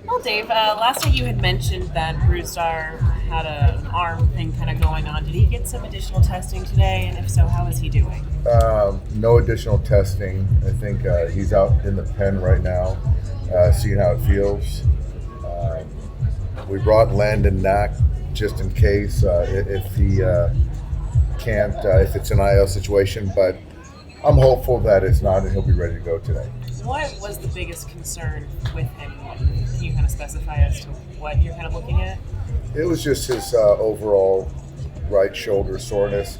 Well, Dave, last night you had mentioned that Broussard had an arm thing kind of going on. Did he get some additional testing today? And if so, how is he doing? No additional testing. I think he's out in the pen right now, seeing how it feels. We brought Landon Knack just in case if he can't, if it's an IL situation, but I'm hopeful that it's not and he'll be ready to go today. What was the biggest concern with him? Can you kind of specify as to what you're kind of looking at? It was just his overall right shoulder soreness.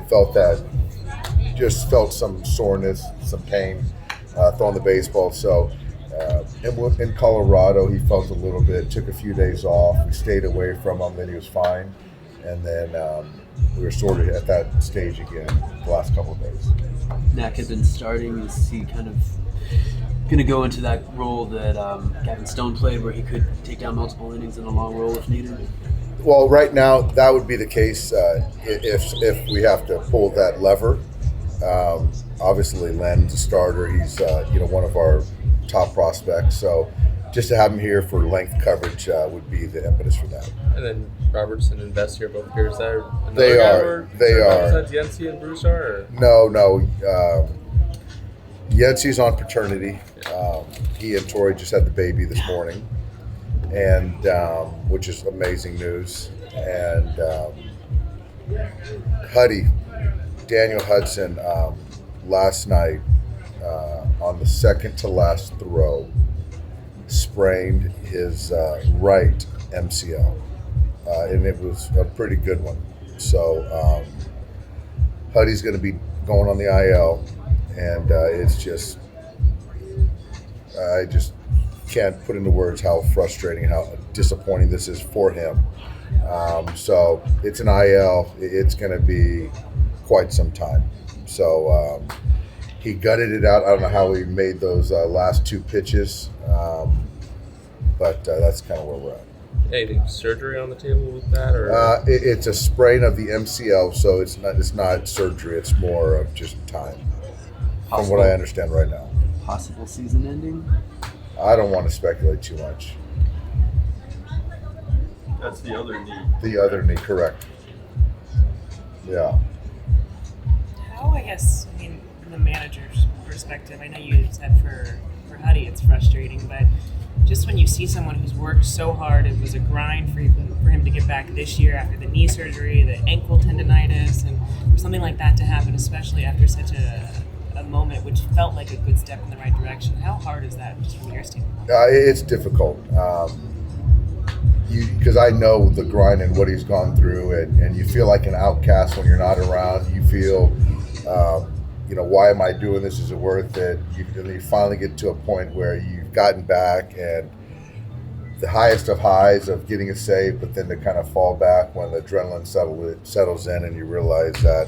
Felt some soreness, some pain throwing the baseball. So in Colorado, he felt a little bit, took a few days off. We stayed away from him, then he was fine. And then we were sort of at that stage again the last couple of days. Knack had been starting. Is he kind of going to go into that role that Gavin Stone played, where he could take down multiple innings in a long roll if needed? Well, right now that would be the case if we have to pull that lever. Obviously, Landon's a starter. He's one of our top prospects. So just to have him here for length coverage would be the impetus for that. And then Robertson and Bessie are both here. Is that another They guy are. They are. Besides Yency and Broussard? No. Yency's on paternity. He and Tori just had the baby this morning, and which is amazing news. And Daniel Hudson, last night on the second to last throw, sprained his right MCL, and it was a pretty good one. So Huddy's going to be going on the IL, and it's just, I just can't put into words how frustrating, how disappointing this is for him. So it's an IL. It's going to be quite some time. So he gutted it out. I don't know how he made those last two pitches, but that's kind of where we're at. Anything surgery on the table with that, or It's a sprain of the MCL, so it's not surgery. It's more of just time, from what I understand right now. Possible season ending? I don't want to speculate too much. That's the other knee. The other knee, correct. Yeah. How, from the manager's perspective, I know you said for Huddy it's frustrating, but just when you see someone who's worked so hard, it was a grind for him to get back this year after the knee surgery, the ankle tendonitis, and for something like that to happen, especially after such a moment which felt like a good step in the right direction. How hard is that, just from your standpoint? It's difficult. Because I know the grind and what he's gone through, and you feel like an outcast when you're not around. You feel, why am I doing this? Is it worth it? You finally get to a point where you've gotten back, and the highest of highs of getting a save, but then to kind of fall back when the adrenaline settles in, and you realize that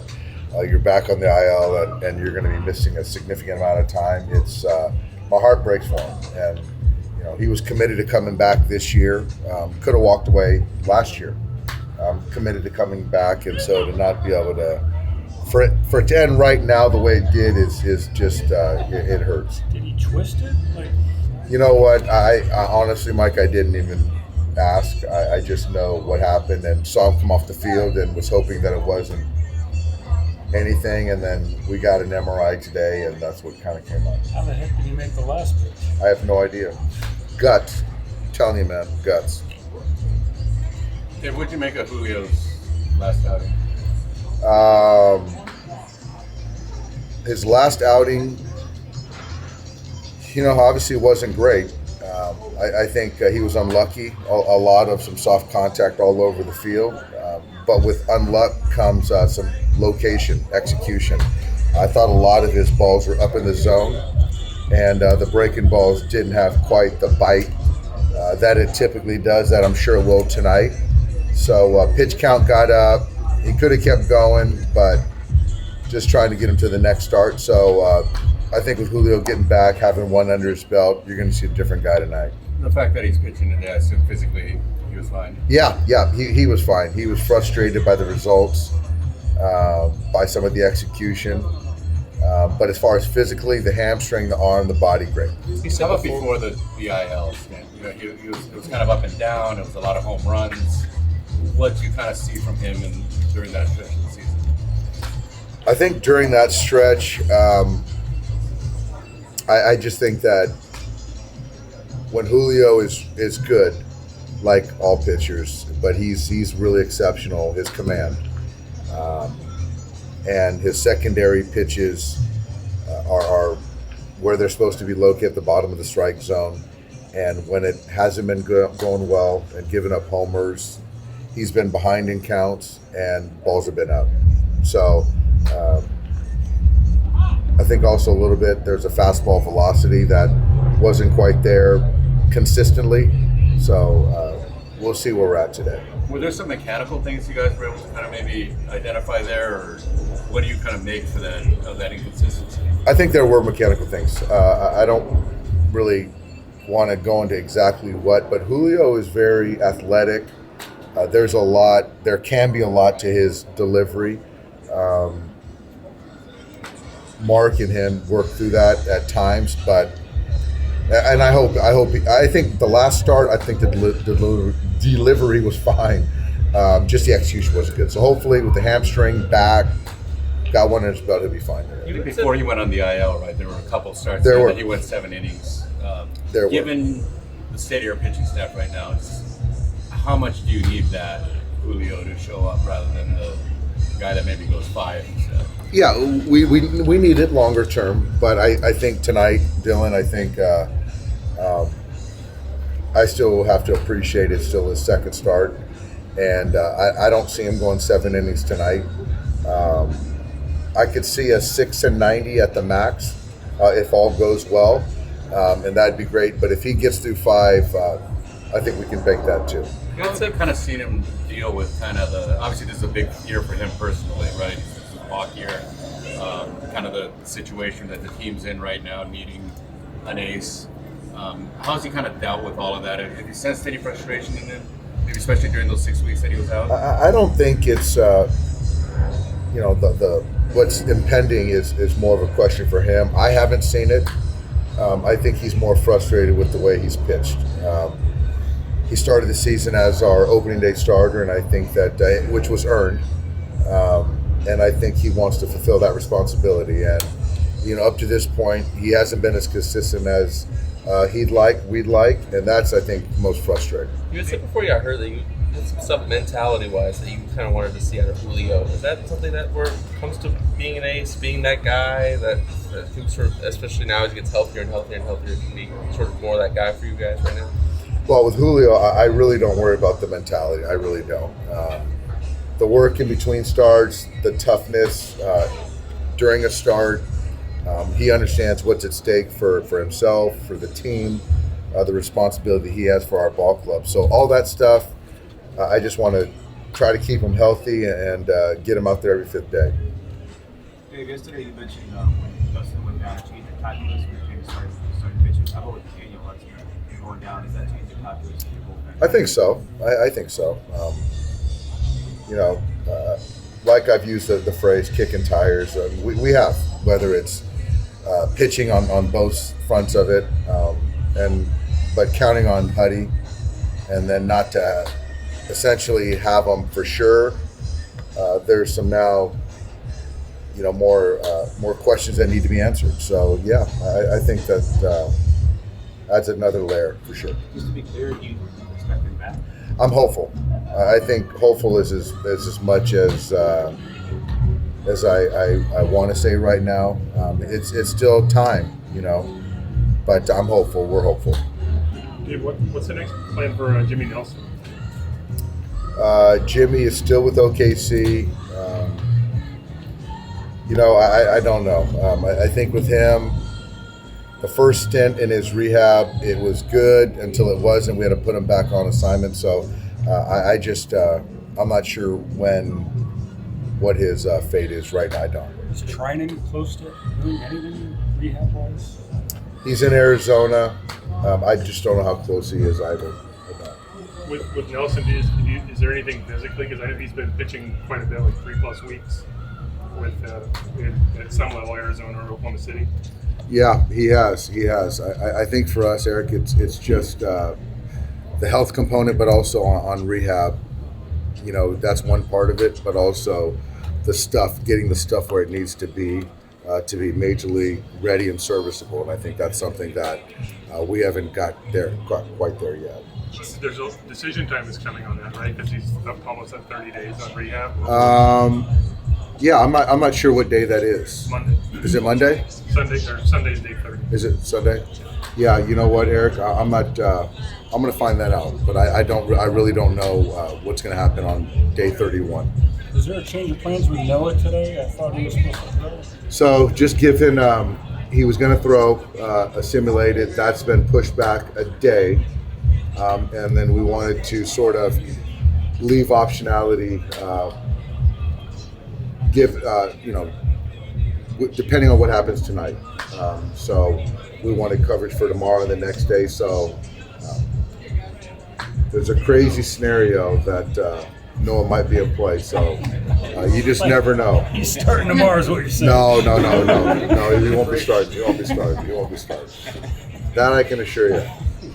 you're back on the IL and you're going to be missing a significant amount of time. It's my heart breaks for him, and he was committed to coming back this year. Could have walked away last year. Committed to coming back, and so to not be able to, for it to end right now the way it did is just it hurts. Did he twist it? You know what? I honestly, Mike, I didn't even ask. I just know what happened and saw him come off the field and was hoping that it wasn't anything, and then we got an MRI today, and that's what kind of came up. How the heck did he make the last pitch? I have no idea. Guts. I'm telling you, man, guts. Dave, what'd you make of Julio's last outing? His last outing, obviously it wasn't great. I think he was unlucky. A lot of some soft contact all over the field. But with unluck comes some location, execution. I thought a lot of his balls were up in the zone, and the breaking balls didn't have quite the bite that it typically does, that I'm sure it will tonight. So pitch count got up. He could have kept going, but just trying to get him to the next start. So I think with Julio getting back, having one under his belt, you're going to see a different guy tonight. The fact that he's pitching today, I assume physically he was fine. Yeah, he was fine. He was frustrated by the results, by some of the execution. But as far as physically, the hamstring, the arm, the body, great. He said How about before the IL stint? You know, it was kind of up and down. It was a lot of home runs. What did you kind of see from him during that stretch of the season? I think during that stretch, I just think that when Julio is good, like all pitchers, but he's really exceptional, his command. And his secondary pitches are where they're supposed to be located at the bottom of the strike zone. And when it hasn't been going well and giving up homers, he's been behind in counts and balls have been up. So I think also a little bit there's a fastball velocity that wasn't quite there consistently. So we'll see where we're at today. Were there some mechanical things you guys were able to kind of maybe identify there, or what do you kind of make for that inconsistency? I think there were mechanical things. I don't really want to go into exactly what, but Julio is very athletic. There can be a lot to his delivery. Mark and him work through that at times, and I think the last start, I think the delivery was fine. Just the execution wasn't good. So hopefully with the hamstring back, got one in his belt, he'll be fine. Even before he went on the IL, right? There were a couple starts There were. that he went 7 innings. There were. Given the state of your pitching staff right now, how much do you need that Julio to show up rather than the guy that maybe goes 5 instead? Yeah, we need it longer term, but I think tonight, Dylan, I still have to appreciate it's still his second start, and I don't see him going 7 innings tonight. I could see a 6 and 90 at the max if all goes well, and that'd be great. But if he gets through 5, I think we can bank that too. You guys have kind of seen him deal with kind of obviously this is a big year for him personally, right? This is a walk year, kind of the situation that the team's in right now, needing an ace. How's he kind of dealt with all of that? Have you sensed any frustration in him, maybe especially during those 6 weeks that he was out? I don't think it's the what's impending is more of a question for him. I haven't seen it. I think he's more frustrated with the way he's pitched. He started the season as our opening day starter, and I think that which was earned. And I think he wants to fulfill that responsibility. And up to this point, he hasn't been as consistent as we'd like, and that's, I think, most frustrating. You had said before you got hurt that you had some stuff mentality-wise that you kind of wanted to see out of Julio. Is that something that where it comes to being an ace, being that guy that can sort of, especially now as he gets healthier and healthier and healthier, can be sort of more that guy for you guys right now? Well, with Julio, I really don't worry about the mentality. I really don't. The work in between starts, the toughness during a start, he understands what's at stake for himself, for the team, the responsibility he has for our ball club. So all that stuff, I just want to try to keep him healthy and get him out there every 5th day. Dave, yesterday you mentioned when Dustin went down, changed your calculus when it came to starting pitchers. How about with Daniel Hudson going down? Does that change your calculus in your bullpen? I think so. I think so. Like I've used the phrase kicking tires. We have, whether it's pitching on both fronts of it, but counting on Huddy, and then not to essentially have them for sure. There's some now, more questions that need to be answered. So yeah, I think that adds another layer for sure. Just to be clear, do you expect him back? I'm hopeful. I think hopeful is as much as I want to say right now. It's still time, but I'm hopeful. We're hopeful. Dave, what's the next plan for Jimmy Nelson? Jimmy is still with OKC. I don't know. I think with him, the first stint in his rehab, it was good until it wasn't. We had to put him back on assignment. So I'm not sure what his fate is right now. I don't. Is Trinan close to doing anything rehab-wise? He's in Arizona. I just don't know how close he is either. With Nelson, is there anything physically? Because I know he's been pitching quite a bit, like 3+ weeks. with at some level Arizona or Oklahoma City? Yeah, he has. I think for us, Eric, it's just the health component, but also on rehab. You know, that's one part of it, but also the stuff, getting the stuff where it needs to be major league ready and serviceable. And I think that's something that we haven't got quite there yet. There's a decision time is coming on that, right? Because he's up almost at 30 days on rehab. Yeah, I'm not sure what day that is. Monday. Is it Monday? Sunday's day 30. Is it Sunday? Yeah, you know what, Eric? I'm not. I'm going to find that out, but I really don't know what's going to happen on day 31. Is there a change of plans with Noah today? I thought he was supposed to throw. So just given he was going to throw a simulated, that's been pushed back a day, and then we wanted to sort of leave optionality, depending on what happens tonight. So we wanted coverage for tomorrow and the next day. So there's a crazy scenario that Noah might be in play. So you just never know. He's starting tomorrow is what you're saying. No. He won't be starting. He won't be starting. That I can assure you.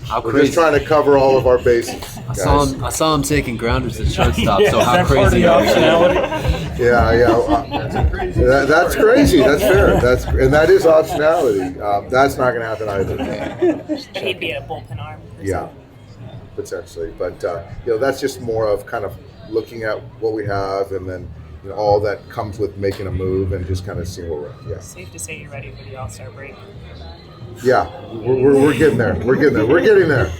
How We're crazy! just trying to cover all of our bases. I saw him taking grounders at shortstop. Yeah, so how is that part of crazy the are you? Yeah. optionality? That's crazy. That's fair. And that is optionality. That's not going to happen either. He'd be a bullpen arm. Yeah, potentially. But that's just more of kind of looking at what we have, and then all that comes with making a move and just kind of seeing where we're at. Yeah. Safe to say you're ready for the All-Star break. Yeah, we're getting there. We're getting there.